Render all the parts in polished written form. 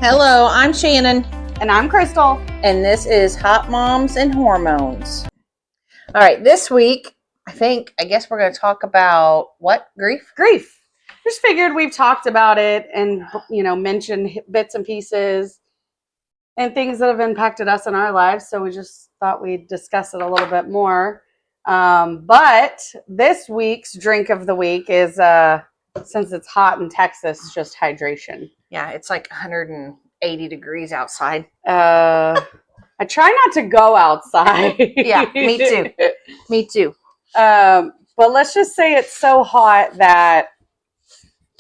Hello, I'm Shannon, And I'm Crystal. and this is Hot Moms and Hormones. All right, this week, I guess we're going to talk about what? Grief? Grief. Just figured we've talked about it and, mentioned bits and pieces and things that have impacted us in our lives. So we just thought we'd discuss it a little bit more. But this week's drink of the week is, since it's hot in Texas, just hydration. Yeah, it's like 180 degrees outside. I try not to go outside. Yeah, me too. Me too. But let's just say it's so hot that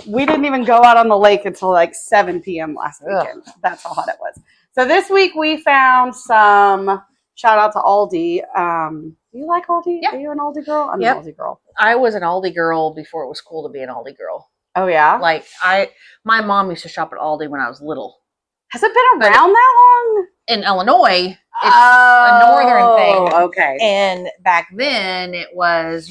we didn't even go out on the lake until like 7 p.m. last weekend. Ugh. That's how hot it was. So this week we found some, shout out to Aldi. Do you like Aldi? Yeah. Are you an Aldi girl? I'm Yep. an Aldi girl. I was an Aldi girl before it was cool to be an Aldi girl. Oh, yeah? Like, my mom used to shop at Aldi when I was little. Has it been around that long? In Illinois, it's a northern thing. Okay. And back then it was,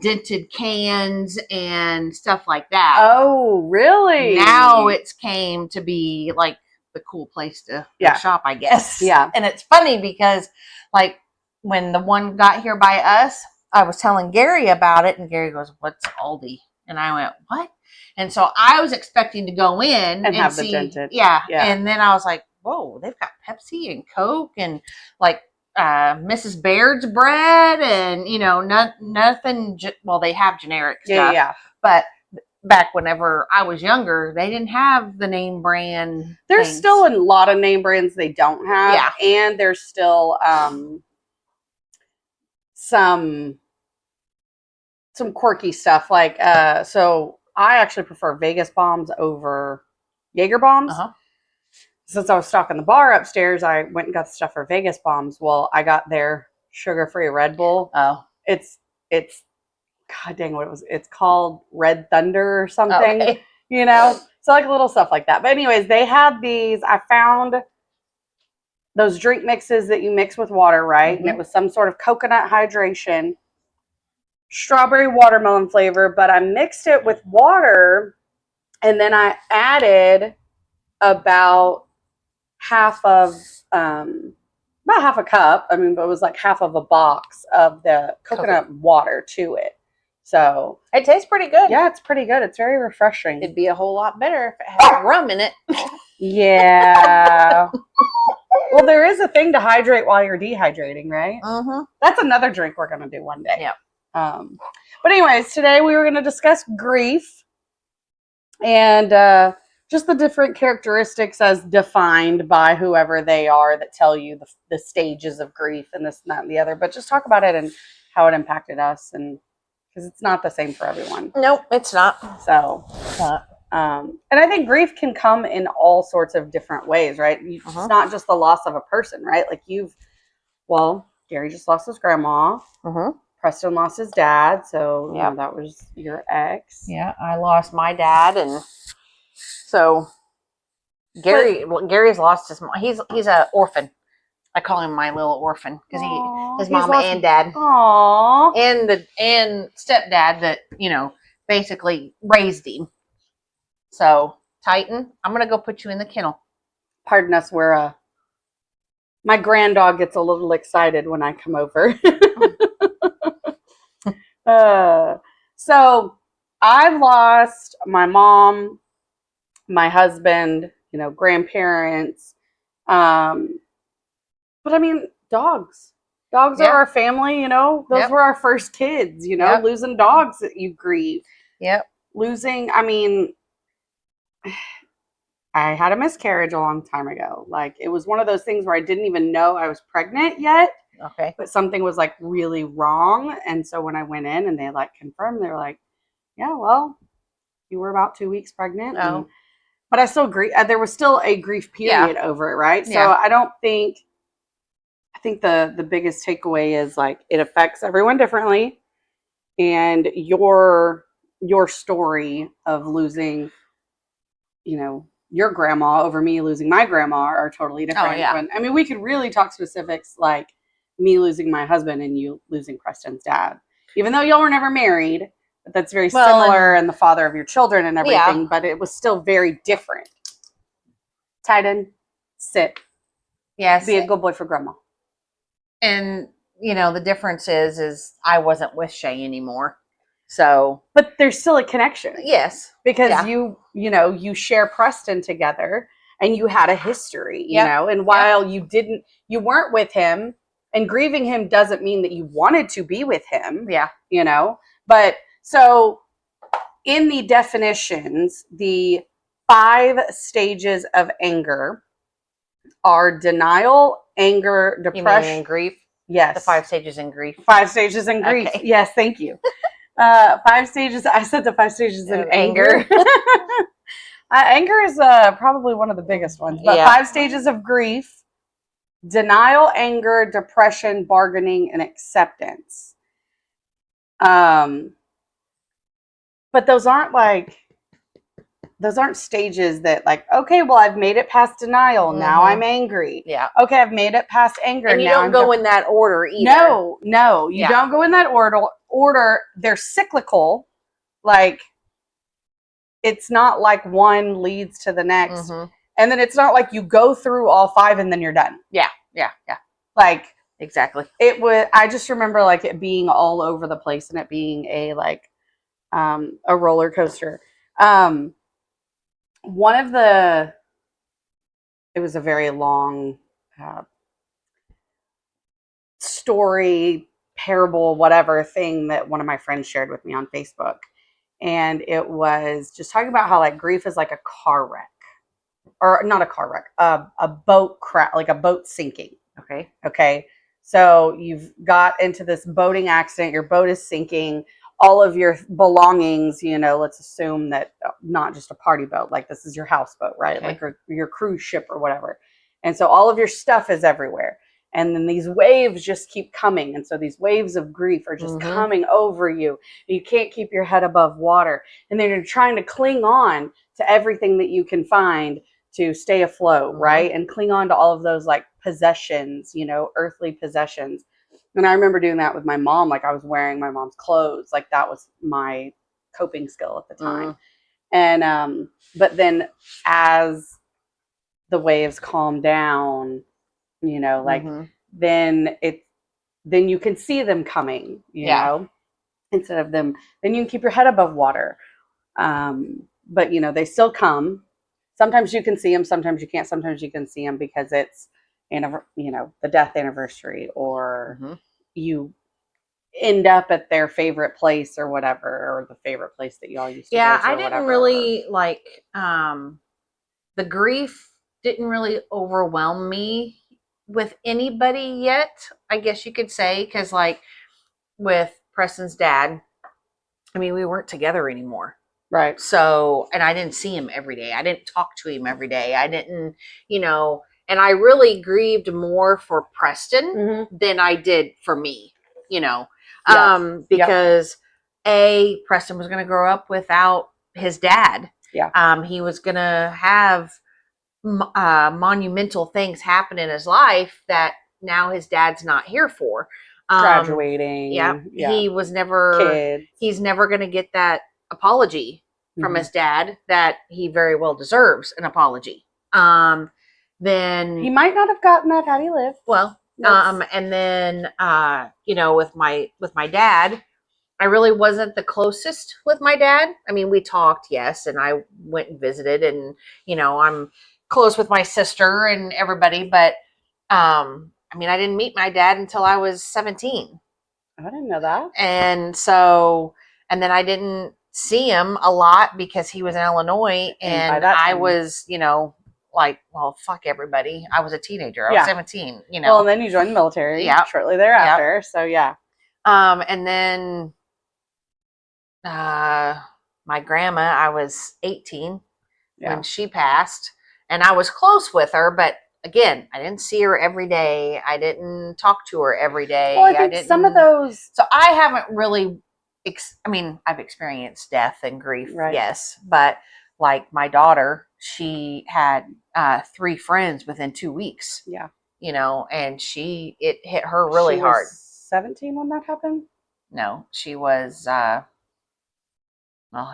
dented cans and stuff like that. Oh, really? Now it's came to be like the cool place to shop, I guess. Yeah. And it's funny because like when the one got here by us, I was telling Gary about it and Gary goes, "What's Aldi?" And I went, "What?" And so I was expecting to go in and have see, the dented. Yeah. And then I was like, whoa, they've got Pepsi and Coke and like Mrs. Baird's bread and, nothing. Well, they have generic stuff. Yeah. But back whenever I was younger, they didn't have the name brand. There's things. still a lot of name brands they don't have. Yeah. And there's still some quirky stuff. Like, so I actually prefer Vegas bombs over Jaeger bombs. Uh-huh. Since I was stocking the bar upstairs, I went and got the stuff for Vegas bombs. Well, I got their sugar-free Red Bull. Oh. It's God dang what it was. It's called Red Thunder or something. Okay. So like little stuff like that. But anyways, they had these. I found those drink mixes that you mix with water, right? Mm-hmm. And it was some sort of coconut hydration, strawberry watermelon flavor. But I mixed it with water, and then I added about half a cup. But it was like half of a box of the coconut water to it. So it tastes pretty good. Yeah, it's pretty good. It's very refreshing. It'd be a whole lot better if it had rum in it. Yeah. Well, there is a thing to hydrate while you're dehydrating, right? Mm-hmm. That's another drink we're going to do one day. Yeah. But anyways, today we were going to discuss grief and just the different characteristics as defined by whoever they are that tell you the stages of grief and this, and that, and the other. But just talk about it and how it impacted us, and because it's not the same for everyone. Nope, it's not. So, and I think grief can come in all sorts of different ways, right? It's not just the loss of a person, right? Like Gary just lost his grandma. Mm-hmm. Preston lost his dad, so that was your ex. Yeah, I lost my dad, and so Gary's lost his mom. He's an orphan. I call him my little orphan because his mom and dad, and stepdad that basically raised him. So Titan, I'm gonna go put you in the kennel. Pardon us, my granddog gets a little excited when I come over. So I've lost my mom, my husband, grandparents. But dogs. Dogs are our family, Those were our first kids, losing dogs that you grieve. Yep. Losing, I had a miscarriage a long time ago. Like, it was one of those things where I didn't even know I was pregnant yet. Okay. But something was like really wrong. And so when I went in and they confirmed, they were like, yeah, well, you were about 2 weeks pregnant. Oh. But I still grieve. There was still a grief period over it, right? So I think the biggest takeaway is it affects everyone differently. And your story of losing, your grandma over me losing my grandma are totally different. Oh, yeah. We could really talk specifics like me losing my husband and you losing Preston's dad. Even though y'all were never married, but that's very similar, and the father of your children and everything, but it was still very different. Titan, sit. Yes. Be a good boy for grandma. And, the difference is I wasn't with Shay anymore. So. But there's still a connection. Yes. Because you share Preston together and you had a history, you know, and while you weren't with him, and grieving him doesn't mean that you wanted to be with him. Yeah. But so in the definitions, the 5 stages of anger are denial, anger, depression. You mean in grief? Yes. The 5 stages in grief. 5 stages in grief. Okay. Yes, thank you. 5 stages. I said the 5 stages in anger. Anger is probably one of the biggest ones. But 5 stages of grief: denial, anger, depression, bargaining, and acceptance. But those aren't stages that okay, well, I've made it past denial. Mm-hmm. Now I'm angry. Yeah. Okay, I've made it past anger. And you don't go in that order either. No, you don't go in that order. They're cyclical. It's not like one leads to the next. Mm-hmm. And then it's not like you go through all 5 and then you're done. Yeah. Exactly. I just remember it being all over the place and it being a roller coaster. It was a very long story, parable, whatever thing that one of my friends shared with me on Facebook. And it was just talking about how grief is like a car wreck, or not a car wreck, a boat crash, like a boat sinking. Okay. So you've got into this boating accident. Your boat is sinking. All of your belongings, let's assume that not just a party boat, this is your houseboat, right? Okay. Your cruise ship or whatever. And so all of your stuff is everywhere. And then these waves just keep coming. And so these waves of grief are just mm-hmm. coming over you. You can't keep your head above water. And then you're trying to cling on to everything that you can find to stay afloat, mm-hmm. right? And cling on to all of those possessions, earthly possessions. And I remember doing that with my mom. I was wearing my mom's clothes. That was my coping skill at the time. Mm-hmm. And, but then as the waves calm down, mm-hmm. then you can see them coming, you know, instead of them, then you can keep your head above water. But they still come. Sometimes you can see them, sometimes you can't. Sometimes you can see them because it's, the death anniversary, or mm-hmm. you end up at their favorite place or whatever, or the favorite place that y'all used to go to. I didn't really the grief didn't really overwhelm me with anybody yet, I guess you could say, because with Preston's dad, we weren't together anymore. Right. So, and I didn't see him every day. I didn't talk to him every day. I didn't, and I really grieved more for Preston mm-hmm. than I did for me, because Preston was going to grow up without his dad. Yeah. He was going to have monumental things happen in his life that now his dad's not here for. Graduating. Yeah. He was never, kids. He's never going to get that apology from mm-hmm. his dad that he very well deserves an apology. Then he might not have gotten that had he lived. Well, and then, with my dad, I really wasn't the closest with my dad. We talked, yes. And I went and visited, and, I'm close with my sister and everybody, but I didn't meet my dad until I was 17. I didn't know that. And so, and then I didn't see him a lot because he was in Illinois, and I was, well, fuck everybody. I was a teenager. I was 17, Well, and then you joined the military shortly thereafter. Yep. So yeah. And then my grandma, I was 18 when she passed. And I was close with her, but again, I didn't see her every day. I didn't talk to her every day. Well, I think some of those. So I haven't really, I've experienced death and grief, right. Yes. But my daughter, she had 3 friends within 2 weeks. Yeah. And it hit her really hard. 17 when that happened? No, she was, how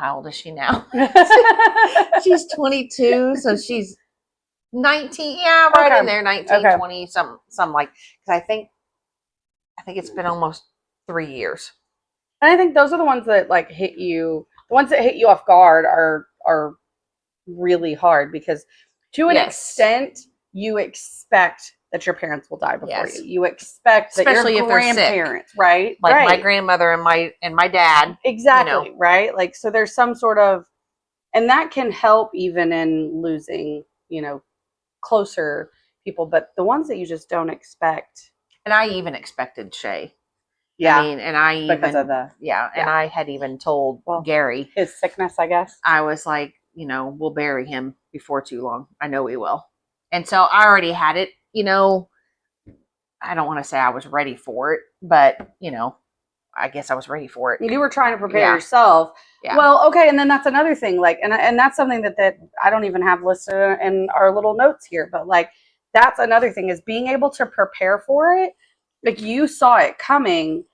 old is she now? She's 22, so she's 19, yeah, right Okay. in there, 19, Okay. 20, some like, because I think it's been almost 3 years. And I think those are the ones that like hit you. The ones that hit you off guard are really hard because to an Yes. extent you expect that your parents will die before Yes. you. You expect that Especially your if they're sick. grandparents, right? Like right. my grandmother and my dad. Exactly, You know. right? Like so there's some sort of, and that can help even in losing, closer people, but the ones that you just don't expect. And I even expected Shay. Yeah. I mean, and I because even of the and I had even told Gary his sickness, I guess. I was like, we'll bury him before too long. I know we will. And so I already had it, I don't want to say I was ready for it, but I guess I was ready for it. You were trying to prepare yourself. Yeah. Well, okay, and then that's another thing, like, and that's something that I don't even have listed in our little notes here, but like, that's another thing is being able to prepare for it. Like you saw it coming,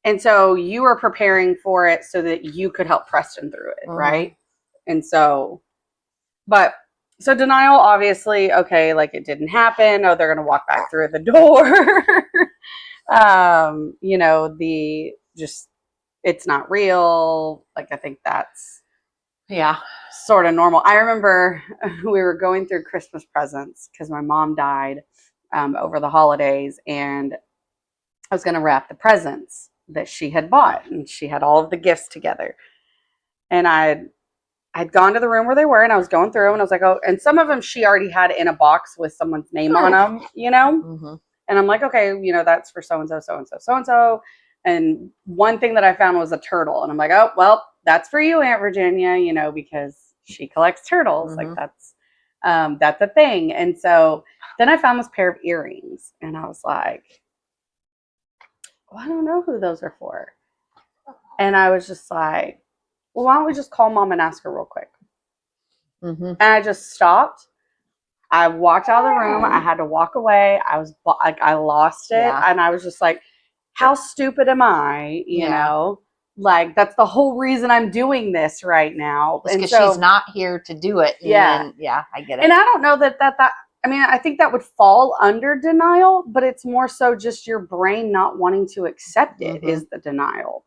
and so you were preparing for it so that you could help Preston through it, right? And so, so denial, obviously, okay, like it didn't happen. Oh, they're gonna walk back through the door. It's not real. Like I think that's sort of normal. I remember we were going through Christmas presents because my mom died over the holidays, and I was going to wrap the presents that she had bought, and she had all of the gifts together. And I'd gone to the room where they were, and I was going through them, and I was like, oh, and some of them she already had in a box with someone's name on them, And I'm like, okay, that's for so-and-so, so-and-so, so-and-so. And one thing that I found was a turtle. And I'm like, oh, well, that's for you, Aunt Virginia, because she collects turtles. Like that's a thing. And so then I found this pair of earrings, and I was like, well, I don't know who those are for. And I was just like, well, why don't we just call Mom and ask her real quick? And I just stopped. I walked out of the room. I had to walk away. I lost it. And I was just like, how stupid am I? You know, like that's the whole reason I'm doing this right now. Because she's not here to do it. And I get it. And I don't know that I mean, I think that would fall under denial, but it's more so just your brain not wanting to accept it is the denial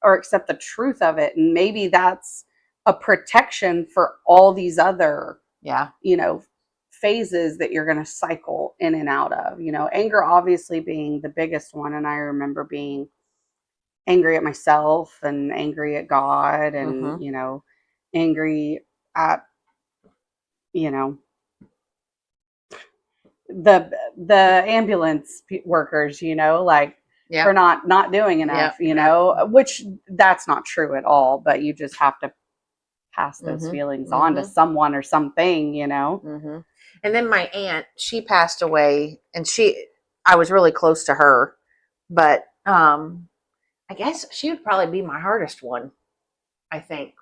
or accept the truth of it. And maybe that's a protection for all these other, phases that you're going to cycle in and out of, anger obviously being the biggest one. And I remember being angry at myself and angry at God and, angry at, the ambulance workers, for not doing enough, which that's not true at all, but you just have to pass those feelings on to someone or something, And then my aunt, she passed away, and I was really close to her, but I guess she would probably be my hardest one, I think.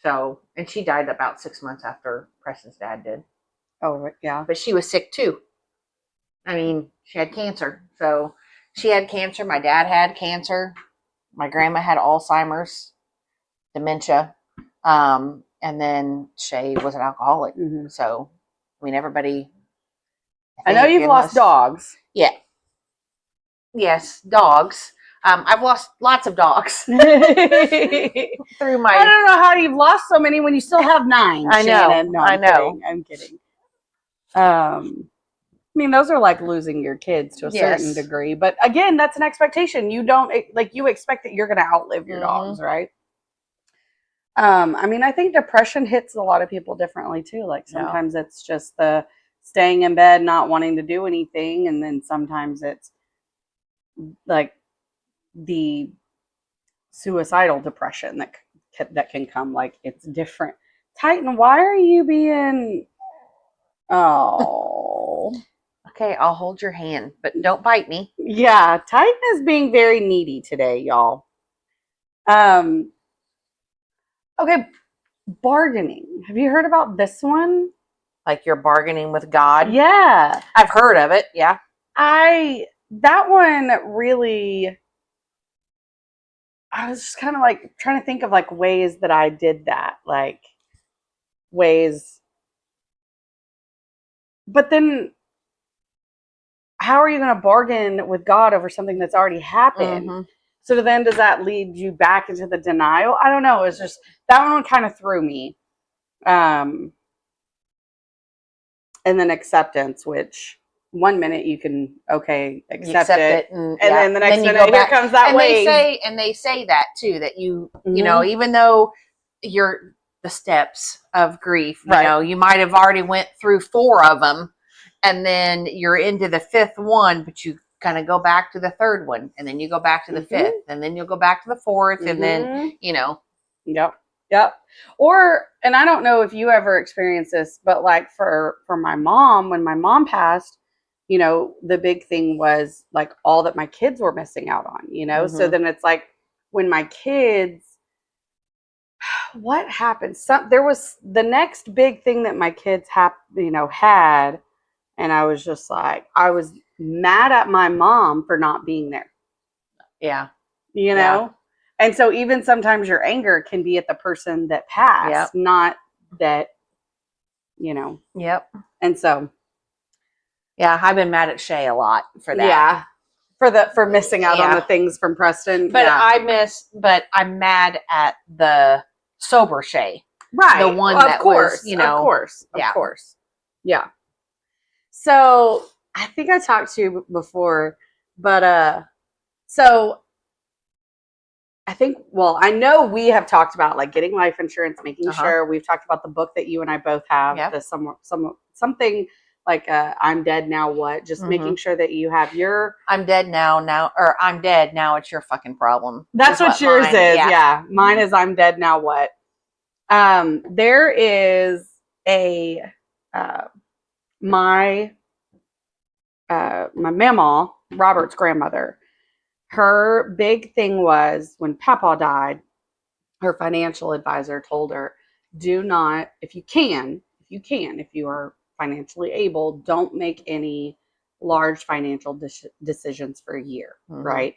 So, and she died about 6 months after Preston's dad did. Oh, yeah. But she was sick too. I mean, she had cancer. So she had cancer. My dad had cancer. My grandma had Alzheimer's, dementia. And then Shay was an alcoholic. So, I mean, everybody. I know you've lost dogs. Yeah. Yes, dogs. I've lost lots of dogs through my. I don't know how you've lost so many when you still have 9. I know. Shannon. No, I know. I'm kidding. I mean, those are like losing your kids to a certain degree, but again, that's an expectation. You don't you expect that you're going to outlive your dogs, right? I mean, I think depression hits a lot of people differently too. Like sometimes it's just the staying in bed, not wanting to do anything, and then sometimes it's like the suicidal depression that can come. Like it's different. Titan, why are you being? Oh. Okay, I'll hold your hand, but don't bite me. Yeah, Titan is being very needy today, y'all. Okay, bargaining. Have you heard about this one? Like you're bargaining with God? Yeah. I've heard of it, yeah. That one really, I was just kind of like trying to think of like ways that I did that, like ways but then how are you going to bargain with God over something that's already happened? Mm-hmm. So then does that lead you back into the denial? I don't know. It's just, that one kind of threw me. And then acceptance, which one minute you can, accept it. And then the next minute, here comes that and wave. They say that too, that you know, even though you're the steps of grief, you know, you might have already went through 4 of them, and then you're into the 5th one, but you kind of go back to the 3rd one, and then you go back to the 5th, and then you'll go back to the 4th, and then, you know. Yep. Or, and I don't know if you ever experienced this, but like for my mom, when my mom passed, you know, the big thing was like all that my kids were missing out on, you know? So then it's like when my kids, what happened? There was the next big thing that my kids had, and I was just like, I was mad at my mom for not being there. Yeah. You know? Yeah. And so even sometimes your anger can be at the person that passed, not that, you know. Yep. And so. Yeah, I've been mad at Shay a lot for that. Yeah. For missing out on the things from Preston. But I'm mad at the sober Shay. Right. The one that was, you know. Of course. Yeah. So I think I talked to you before, but so I think, well, I know we have talked about like getting life insurance, making sure. We've talked about the book that you and I both have, something like I'm Dead Now What, just making sure that you have your I'm dead now, or I'm dead now, it's your fucking problem. That's what yours is. Yeah. Mine is I'm Dead Now What. There is a my mama, Robert's grandmother, her big thing was when Papa died, her financial advisor told her, do not, if you are financially able, don't make any large financial decisions for a year, right?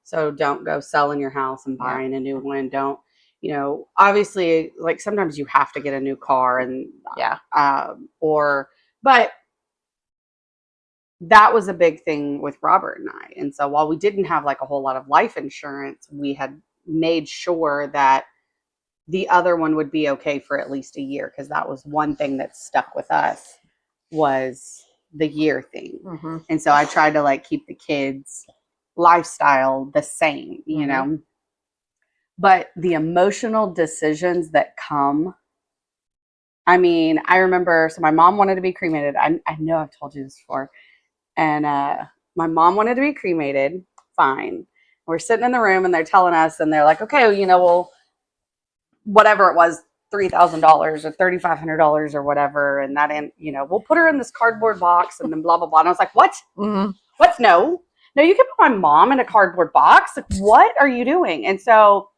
So don't go selling your house and buying a new one. Don't, you know, obviously, like sometimes you have to get a new car and but that was a big thing with Robert and I. And so while we didn't have like a whole lot of life insurance, we had made sure that the other one would be okay for at least a year, because that was one thing that stuck with us, was the year thing. And so I tried to like keep the kids' lifestyle the same, you know. But the emotional decisions that come, I mean, I remember, so my mom wanted to be cremated. I know I've told you this before. And my mom wanted to be cremated. Fine. We're sitting in the room and they're telling us, and they're like, okay, you know, well, whatever it was, $3,000 or $3,500 or whatever. And that, you know, we'll put her in this cardboard box and then blah, blah, blah. And I was like, what? What? No, you can put my mom in a cardboard box. Like, what are you doing? And so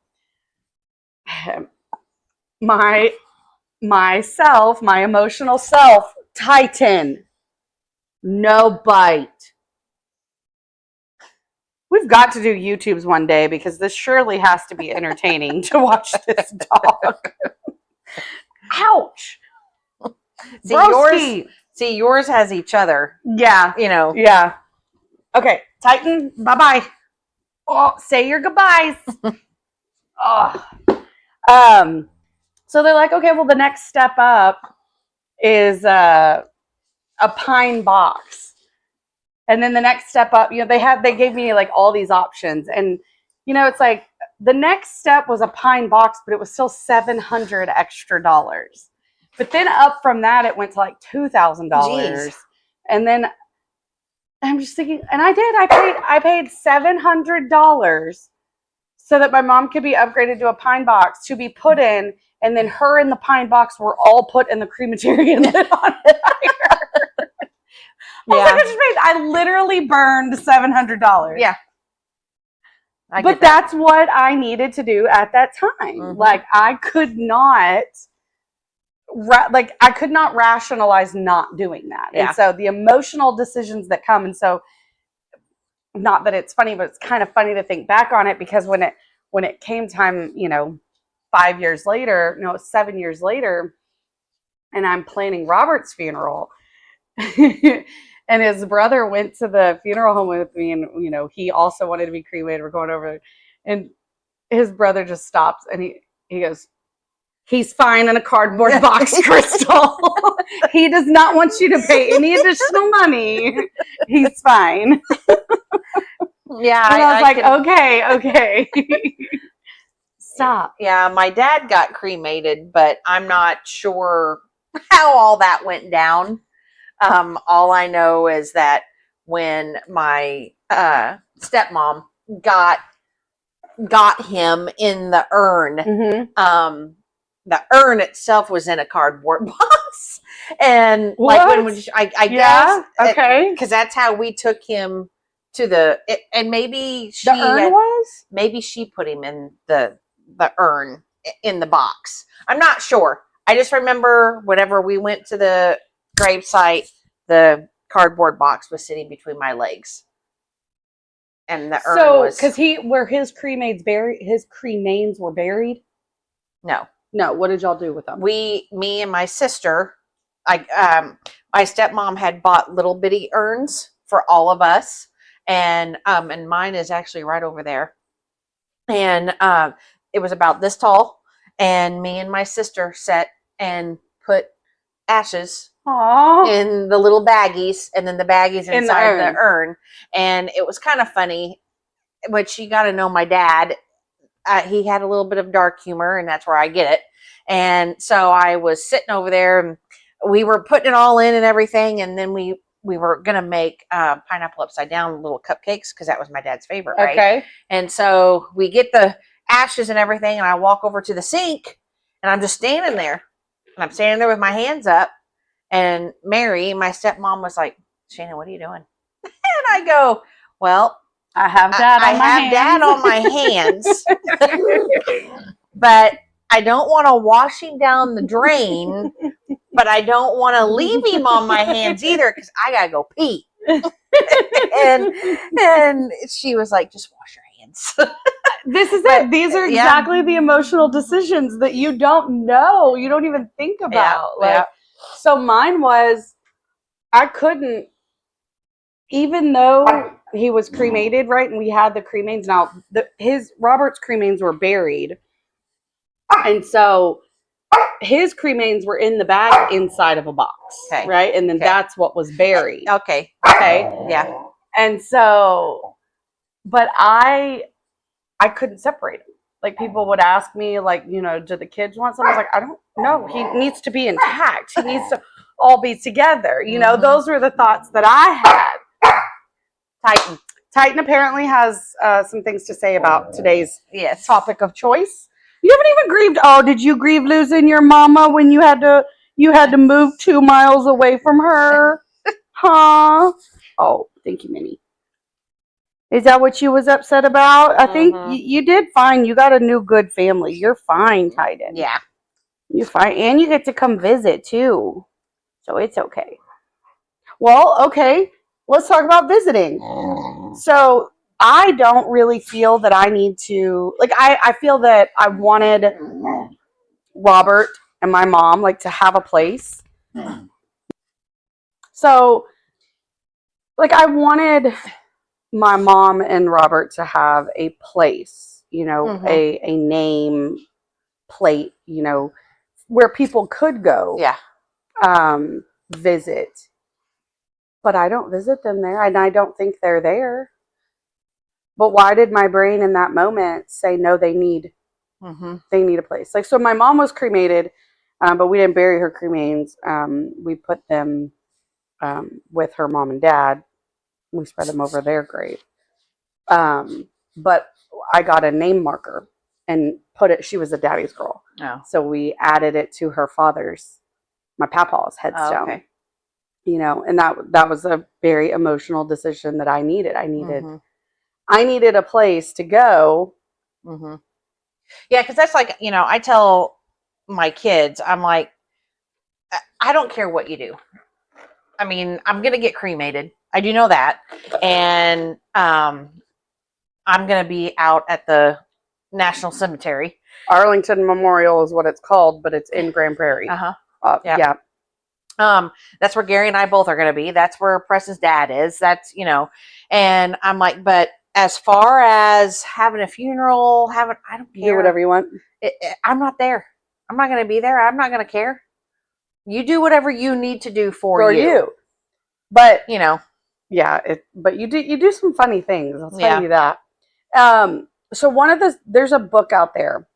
my emotional self, Titan, no bite. We've got to do YouTubes one day, because this surely has to be entertaining to watch this dog. Ouch. Yours has each other. Yeah. You know. Yeah. Okay. Titan, bye-bye. Oh, say your goodbyes. So they're like, okay, well, the next step up is a pine box. And then the next step up, you know, they gave me like all these options. And, you know, it's like the next step was a pine box, but it was still $700 extra. But then up from that, it went to like $2,000. And then I'm just thinking, and I paid $700 so that my mom could be upgraded to a pine box to be put in. And then her and the pine box were all put in the crematory and lit on fire. I literally burned $700. Yeah. But that's what I needed to do at that time. Like, I could not rationalize not doing that. And so the emotional decisions that come, and so, not that it's funny, but it's kind of funny to think back on it, because when it came time, you know, 7 years later, and I'm planning Robert's funeral, and his brother went to the funeral home with me, and he also wanted to be cremated. We're going over, and his brother just stops and he goes, "He's fine in a cardboard box, Crystal. He does not want you to pay any additional money. He's fine." Yeah, and I was like, okay. Stop. Yeah, my dad got cremated, but I'm not sure how all that went down. All I know is that when my stepmom got him in the urn, the urn itself was in a cardboard box, and like when I guess, okay, because that's how we took him to and maybe the urn was maybe she put him in the urn in the box. I'm not sure. I just remember whenever we went to the gravesite, the cardboard box was sitting between my legs, and the urn was because where his cremains were buried. No. What did y'all do with them? Me and my sister, my stepmom had bought little bitty urns for all of us, and mine is actually right over there, and it was about this tall, and me and my sister sat and put ashes in the little baggies, and then the baggies inside the urn. And it was kind of funny, but you got to know my dad. He had a little bit of dark humor, and that's where I get it. And so I was sitting over there, and we were putting it all in and everything, and then we were gonna make pineapple upside down little cupcakes because that was my dad's favorite, right? Okay. And so we get the ashes and everything, and I walk over to the sink, and I'm just standing there, and I'm standing there with my hands up, and Mary, my stepmom, was like, "Shannon, what are you doing?" And I go, "Well, I have dad on my hands, but I don't want to wash him down the drain, but I don't want to leave him on my hands either because I gotta go pee." and she was like, "Just wash your hands." This is it. These are exactly the emotional decisions that you don't know. You don't even think about. So mine was, I couldn't, even though he was cremated, right? And we had the cremains. Now, Robert's cremains were buried. And so his cremains were in the bag inside of a box, right? And then that's what was buried. Okay. Yeah. And so, but I couldn't separate them. Like, people would ask me, like, do the kids want something? I was like, I don't know. He needs to be intact. He needs to all be together. Those were the thoughts that I had. Titan apparently has some things to say about today's topic of choice. You haven't even grieved. Oh, did you grieve losing your mama when you had to move 2 miles away from her? Huh? Oh, thank you, Minnie. Is that what you was upset about? I think you did fine. You got a new good family. You're fine, Titan. Yeah. You're fine. And you get to come visit, too. So it's okay. Well, okay. Let's talk about visiting. So I don't really feel that I need to, like, I feel that I wanted Robert and my mom, like, to have a place. So, like, I wanted my mom and Robert to have a place, a name plate, where people could go visit. But I don't visit them there, and I don't think they're there. But why did my brain in that moment say, no, they need a place? Like, so my mom was cremated, but we didn't bury her cremains. We put them with her mom and dad. We spread them over their grave. But I got a name marker and put it, she was a daddy's girl. Oh. So we added it to her father's, my papa's headstone. Oh, okay. And that was a very emotional decision that I needed. I needed a place to go. Mm-hmm. Yeah, because that's like, I tell my kids, I'm like, I don't care what you do. I mean, I'm going to get cremated. I do know that. And I'm going to be out at the National Cemetery. Arlington Memorial is what it's called, but it's in Grand Prairie. Uh-huh. Yeah. That's where Gary and I both are going to be. That's where Preston's dad is. That's, and I'm like, but as far as having a funeral, I don't care. Do whatever you want. I'm not there. I'm not going to be there. I'm not going to care. You do whatever you need to do for you. But yeah, but you do some funny things. I'll tell you that. So there's a book out there,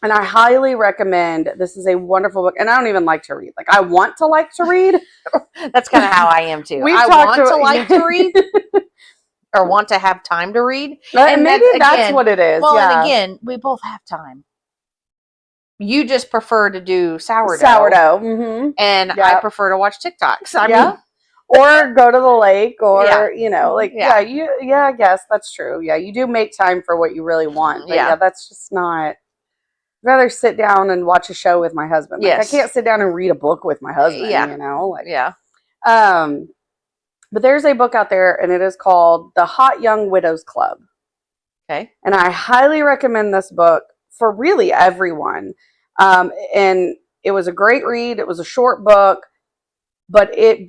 and I highly recommend. This is a wonderful book, and I don't even like to read. Like, I want to like to read. That's kind of how I am too. I want to like to read, or want to have time to read. And maybe that's what it is. Well, and again, we both have time. You just prefer to do sourdough. Mm-hmm. And I prefer to watch TikToks. I mean, or go to the lake, or I guess that's true. Yeah, you do make time for what you really want. But that's just not. I'd rather sit down and watch a show with my husband. Like, I can't sit down and read a book with my husband. But there's a book out there, and it is called The Hot Young Widows Club. Okay. And I highly recommend this book for really everyone. And it was a great read. It was a short book, but it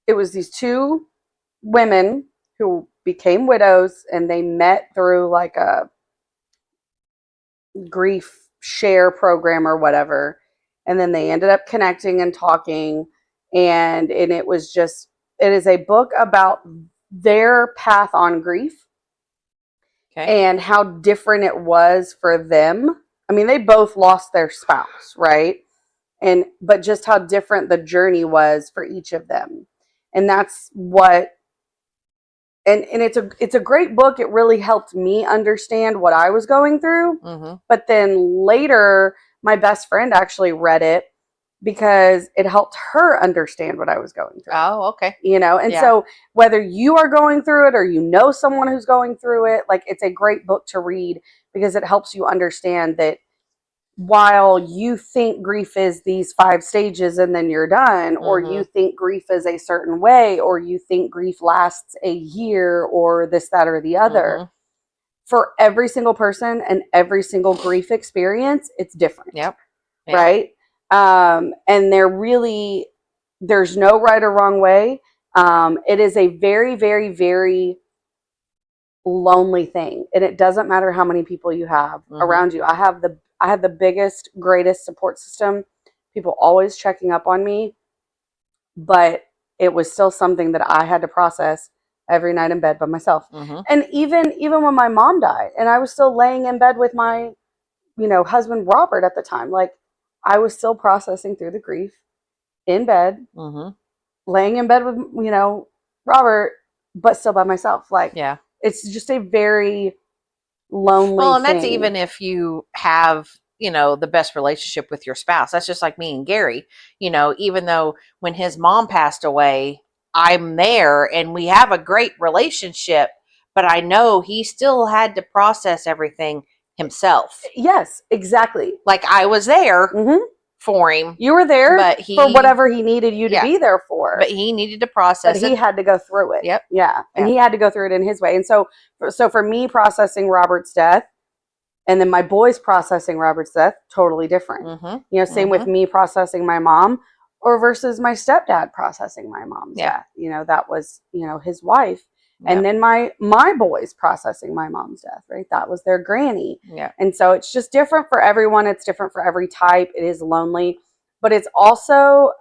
was these two women who became widows, and they met through like a grief share program or whatever. And then they ended up connecting and talking. And it is a book about their path on grief. Okay. And how different it was for them. I mean, they both lost their spouse, right? But just how different the journey was for each of them. And that's what, and it's a great book. It really helped me understand what I was going through. Mm-hmm. But then later, my best friend actually read it because it helped her understand what I was going through. Oh, okay. And so whether you are going through it or someone who's going through it, like, it's a great book to read because it helps you understand that while you think grief is these 5 stages and then you're done, or you think grief is a certain way, or you think grief lasts a year or this, that, or the other, for every single person and every single grief experience, it's different. Yep. Right? And there's no right or wrong way. It is a very, very, very lonely thing. And it doesn't matter how many people you have around you. I had the biggest, greatest support system. People always checking up on me. But it was still something that I had to process every night in bed by myself. And even when my mom died, and I was still laying in bed with my, husband, Robert, at the time, like, I was still processing through the grief in bed, laying in bed with, Robert, but still by myself. Like, it's just a very lonely Well, and thing. that's even if you have, the best relationship with your spouse. That's just like me and Gary, even though when his mom passed away, I'm there and we have a great relationship, but I know he still had to process everything himself. Yes, exactly. Like, I was there for him. You were there for whatever he needed you to be there for. But he needed to process it. But he had to go through it. Yep. Yeah. And he had to go through it in his way. And so for me, processing Robert's death, and then my boys processing Robert's death, totally different. Same with me processing my mom, or versus my stepdad processing my mom's death. That was, his wife. And then my boys processing my mom's death, right? That was their granny. Yeah. And so it's just different for everyone. It's different for every type. It is lonely, but it's also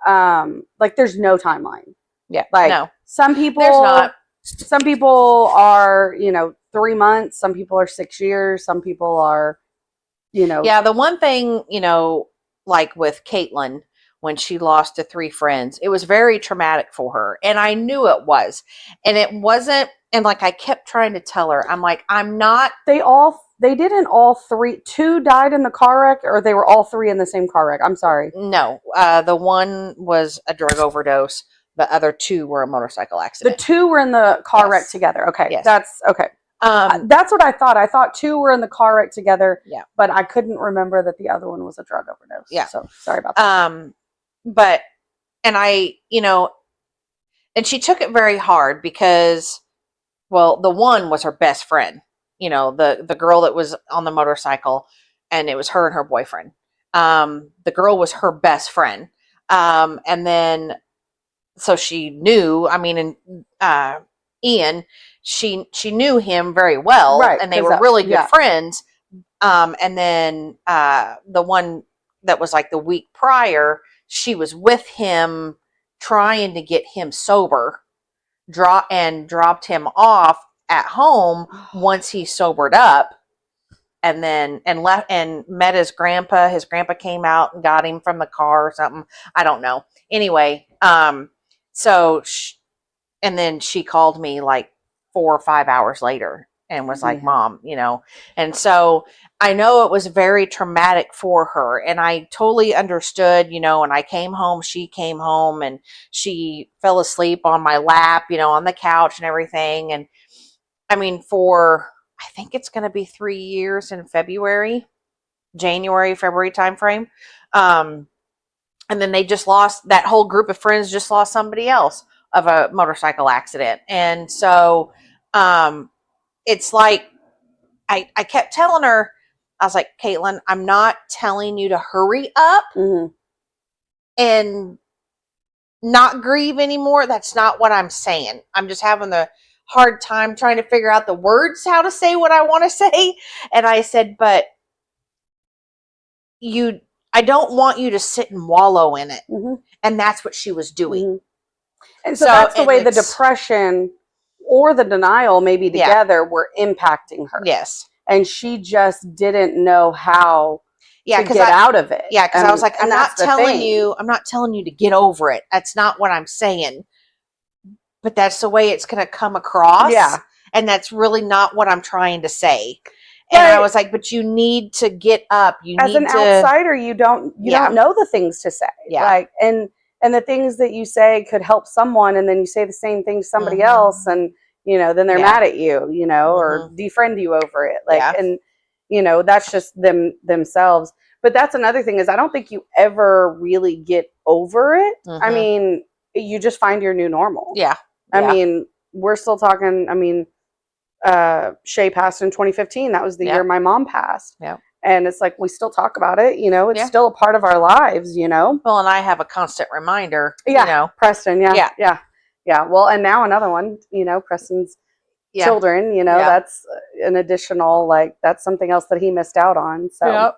like, there's no timeline. Yeah. Like, no. Some people, there's not. Some people are, 3 months. Some people are 6 years. Some people are, Yeah. The one thing, like with Caitlin, when she lost to 3 friends, it was very traumatic for her. And I knew it was. And it wasn't, and like, I kept trying to tell her, I'm like, I'm not. They didn't all 3, 2 died in the car wreck, or they were all 3 in the same car wreck? I'm sorry. No. The one was a drug overdose. The other 2 were a motorcycle accident. The 2 were in the car wreck together. Okay. Yes. That's okay. That's what I thought. I thought 2 were in the car wreck together. Yeah. But I couldn't remember that the other one was a drug overdose. Yeah. So sorry about that. But, and I, and she took it very hard because, well, the one was her best friend, the girl that was on the motorcycle, and it was her and her boyfriend. The girl was her best friend. And then, so she knew, I mean, and Ian, she knew him very well, Right, and they 'cause were really good yeah. friends. And then the one that was like the week prior, she was with him trying to get him sober, dropped him off at home once he sobered up, and then left and met his grandpa. His grandpa came out and got him from the car or something. I don't know. Anyway, so and then she called me like 4 or 5 hours later and was like, Mom, and so I know it was very traumatic for her, and I totally understood, and I came home, she came home, and she fell asleep on my lap, on the couch and everything. And I mean, I think it's going to be 3 years in January, February timeframe. And then they just lost, that whole group of friends just lost somebody else of a motorcycle accident. And so it's like, I kept telling her, I was like, Caitlin, I'm not telling you to hurry up and not grieve anymore. That's not what I'm saying. I'm just having the hard time trying to figure out the words, how to say what I want to say. And I said, but I don't want you to sit and wallow in it. And that's what she was doing. And so that's the way the depression or the denial maybe together were impacting her. Yes. And she just didn't know how to get out of it. Yeah, because I was like, I'm not telling you to get over it. That's not what I'm saying. But that's the way it's going to come across. Yeah. And that's really not what I'm trying to say. And I was like, but you need to get up. As an outsider, you don't know the things to say. Yeah. Like, and the things that you say could help someone, and then you say the same thing to somebody else, and then they're mad at you, or defriend you over it. Like, and that's just themselves. But that's another thing, is I don't think you ever really get over it. I mean, you just find your new normal. Yeah. I mean, we're still talking. I mean, Shay passed in 2015. That was the year my mom passed. Yeah. And it's like, we still talk about it, it's still a part of our lives, Well, and I have a constant reminder, Preston. Yeah. Well, and now another one, Preston's children, that's an additional, like, that's something else that he missed out on. So,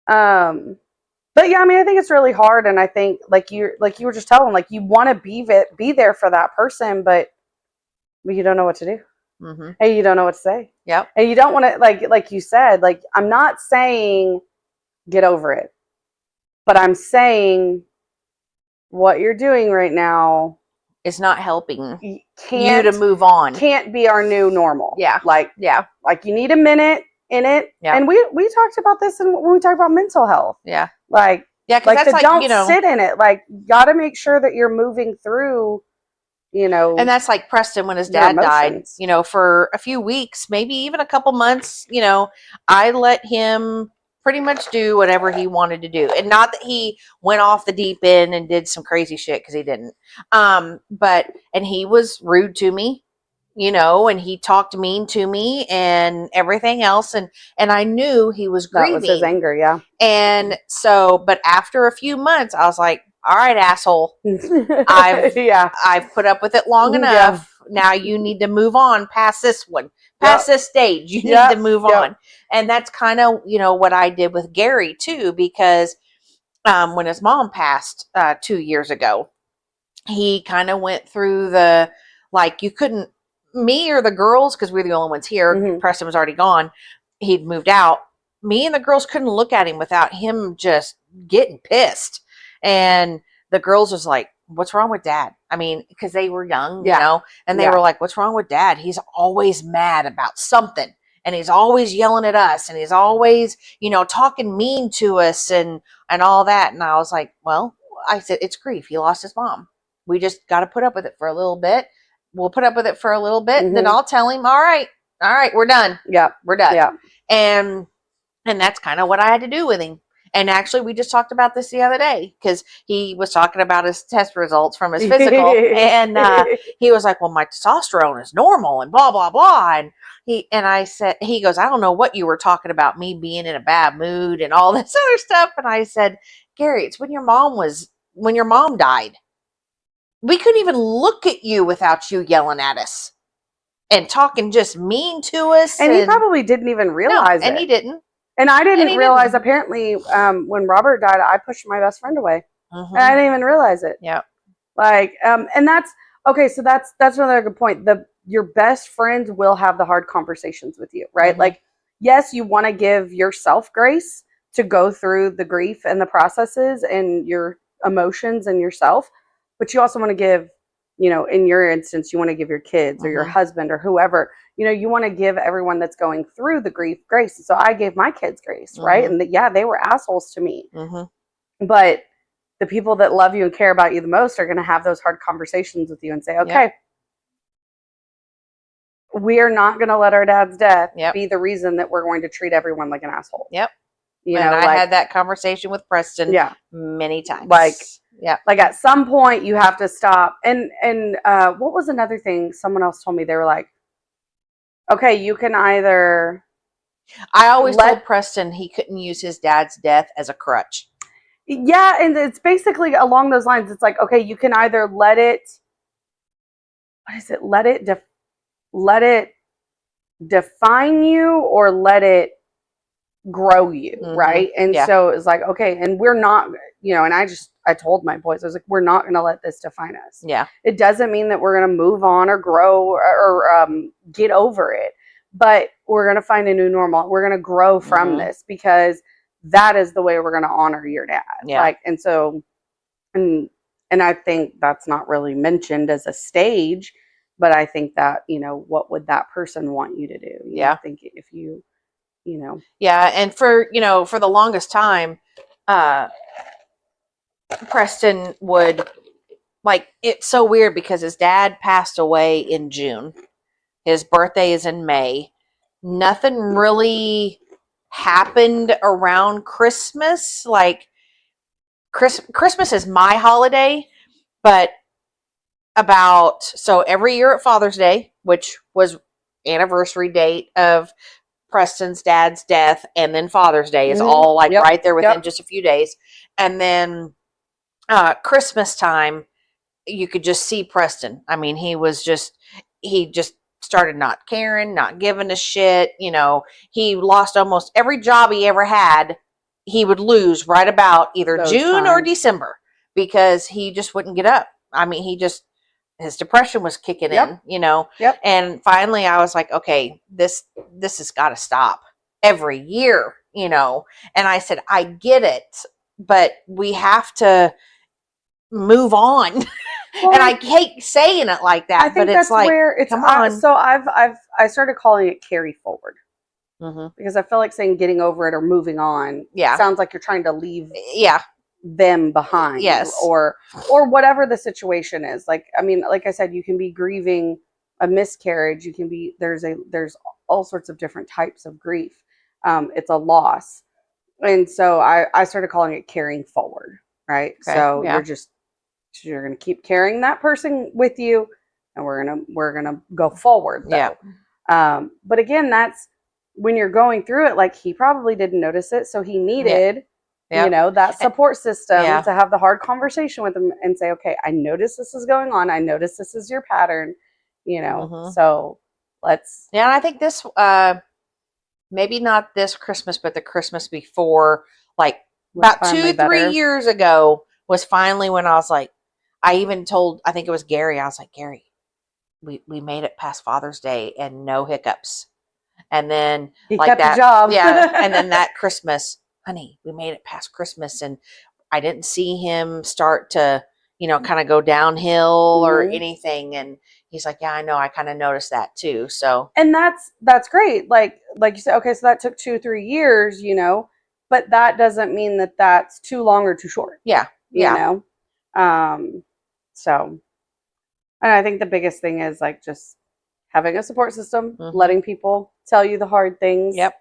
but yeah, I mean, I think it's really hard. And I think like you were just telling, like, you want to be there for that person, but you don't know what to do. And you don't know what to say. Yep. And you don't want to, like you said, like, I'm not saying get over it, but I'm saying what you're doing right now is not helping you to move on. Can't be our new normal. Yeah. Like you need a minute in it. Yeah. And we talked about this when we talked about mental health. Yeah. Like, because that's like, don't sit in it. Like, you got to make sure that you're moving through, and that's like Preston when his dad died, for a few weeks, maybe even a couple months, I let him pretty much do whatever he wanted to do. And not that he went off the deep end and did some crazy shit, because he didn't. And he was rude to me, and he talked mean to me and everything else. And I knew he was grieving. That was his anger, yeah. And so, but after a few months, I was like, all right, asshole, I've put up with it long enough. Now you need to move on past this one, past this stage. You need to move on. And that's kind of, what I did with Gary too, because when his mom passed 2 years ago, he kind of went through the, like, you couldn't, me or the girls, because we were the only ones here, Preston was already gone, he'd moved out. Me and the girls couldn't look at him without him just getting pissed. And the girls was like, what's wrong with Dad? I mean, because they were young, and they were like, what's wrong with Dad? He's always mad about something, and he's always yelling at us, and he's always, talking mean to us and all that. And I was like, well, I said, it's grief. He lost his mom. We just got to put up with it for a little bit. We'll put up with it for a little bit. Then I'll tell him, all right, we're done. Yeah. We're done. Yeah. And that's kind of what I had to do with him. And actually, we just talked about this the other day because he was talking about his test results from his physical, and he was like, "Well, my testosterone is normal," and blah blah blah. And I said, he goes, "I don't know what you were talking about, me being in a bad mood and all this other stuff." And I said, "Gary, it's when your mom died. We couldn't even look at you without you yelling at us and talking just mean to us." And he probably didn't even realize it. And he didn't. And I didn't realize, apparently, when Robert died, I pushed my best friend away. And I didn't even realize it. Yeah. Like, and that's, okay, so that's another good point. Your best friends will have the hard conversations with you, right? Like, yes, you want to give yourself grace to go through the grief and the processes and your emotions and yourself, but you also want to give, in your instance, you want to give your kids or your husband or whoever, you want to give everyone that's going through the grief grace. So I gave my kids grace, right? And they were assholes to me. But the people that love you and care about you the most are going to have those hard conversations with you and say, okay, we are not going to let our dad's death be the reason that we're going to treat everyone like an asshole. I had that conversation with Preston many times. Like at some point you have to stop. And what was another thing someone else told me? They were like, okay, you can either... I always told Preston he couldn't use his dad's death as a crutch. Yeah, and it's basically along those lines. It's like, okay, you can either let it... What is it? Let it define you or let it grow you, right? And so it's like, okay, and we're not, and I told my boys, I was like, we're not going to let this define us. Yeah. It doesn't mean that we're going to move on or grow or get over it, but we're going to find a new normal. We're going to grow from this because that is the way we're going to honor your dad. Yeah. Like, and so, and I think that's not really mentioned as a stage, but I think that, what would that person want you to do? I think if you, Yeah. And for the longest time, Preston would, like, it's so weird because his dad passed away in June. His birthday is in May. Nothing really happened around Christmas. Like, Christmas is my holiday, but so every year at Father's Day, which was anniversary date of Preston's dad's death, and then Father's Day is all like right there within just a few days. And then Christmas time, you could just see Preston. I mean, he just started not caring, not giving a shit. He lost almost every job he ever had. He would lose right about either June or December because he just wouldn't get up. I mean, his depression was kicking in, and finally I was like, okay, this has got to stop every year, and I said, I get it, but we have to move on. Well, and I hate saying it like that, but it's like, where it's, come on. So I started calling it carry forward because I feel like saying getting over it or moving on sounds like you're trying to leave them behind, or whatever the situation is. Like, I mean, like I said, you can be grieving a miscarriage. You can be, there's all sorts of different types of grief. It's a loss, and so I started calling it carrying forward, right? Okay. So you're gonna keep carrying that person with you, and we're gonna go forward, though. But again, that's when you're going through it. Like, he probably didn't notice it, so he needed that support system to have the hard conversation with him and say, okay, I notice this is going on. I notice this is your pattern, so let's. Yeah. And I think this, maybe not this Christmas, but the Christmas before, like about 2-3 years ago, was finally when I was like, I even told, I think it was Gary, I was like, Gary, we made it past Father's Day and no hiccups. And then he kept the job. And then that Christmas, honey, we made it past Christmas and I didn't see him start to, kind of go downhill or anything. And he's like, yeah, I know. I kind of noticed that too. So, and that's great. Like you said, okay, so that took 2-3 years, but that doesn't mean that that's too long or too short. Yeah. You know? So, and I think the biggest thing is like just having a support system, letting people tell you the hard things. Yep.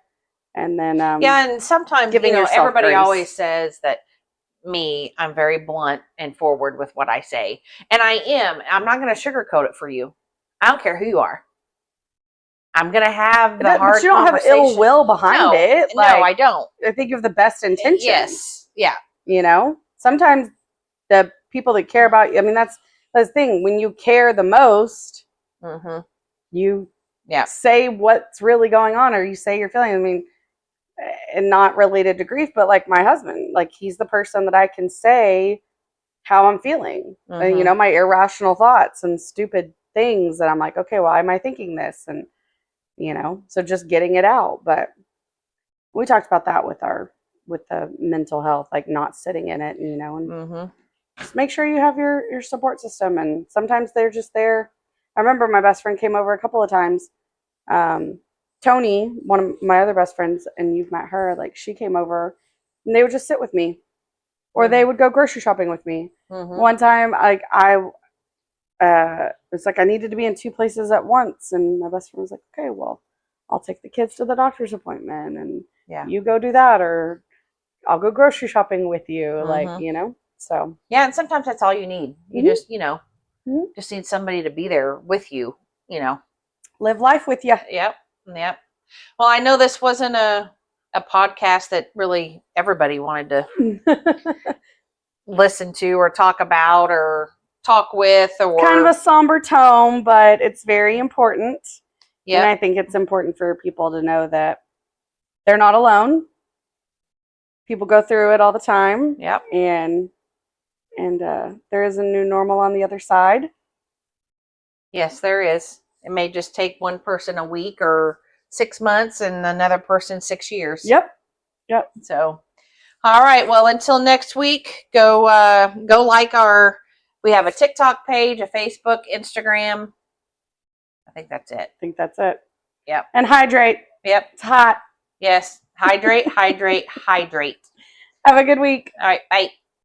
And then yeah, and sometimes giving yourself everybody grace. always says that I'm very blunt and forward with what I say, and I am. I'm not going to sugarcoat it for you. I don't care who you are. I'm going to have the hard but you don't have ill will behind it. No, I don't. I think you have the best intentions. Yes, yeah. Sometimes the people that care about you. I mean, that's the thing. When you care the most, you say what's really going on, or you say your feelings. I mean, and not related to grief, but like my husband, like he's the person that I can say how I'm feeling. And, my irrational thoughts and stupid things that I'm like, okay, why am I thinking this? And so just getting it out. But we talked about that with the mental health, like not sitting in it, and just make sure you have your support system. And sometimes they're just there. I remember my best friend came over a couple of times. Tony, one of my other best friends, and you've met her, like she came over and they would just sit with me, or they would go grocery shopping with me. One time, like it's like I needed to be in two places at once, and my best friend was like, okay, well, I'll take the kids to the doctor's appointment, and you go do that, or I'll go grocery shopping with you, so. Yeah, and sometimes that's all you need. You just, just need somebody to be there with you, Live life with you. Yep. Well, I know this wasn't a podcast that really everybody wanted to listen to or talk about or talk with, or kind of a somber tone, but it's very important. Yeah. And I think it's important for people to know that they're not alone. People go through it all the time. Yep. And there is a new normal on the other side. Yes, there is. It may just take one person a week or 6 months and another person 6 years. Yep. So, all right. Well, until next week, go like we have a TikTok page, a Facebook, Instagram. I think that's it. Yep. And hydrate. Yep. It's hot. Yes. Hydrate, hydrate, hydrate. Have a good week. All right. Bye.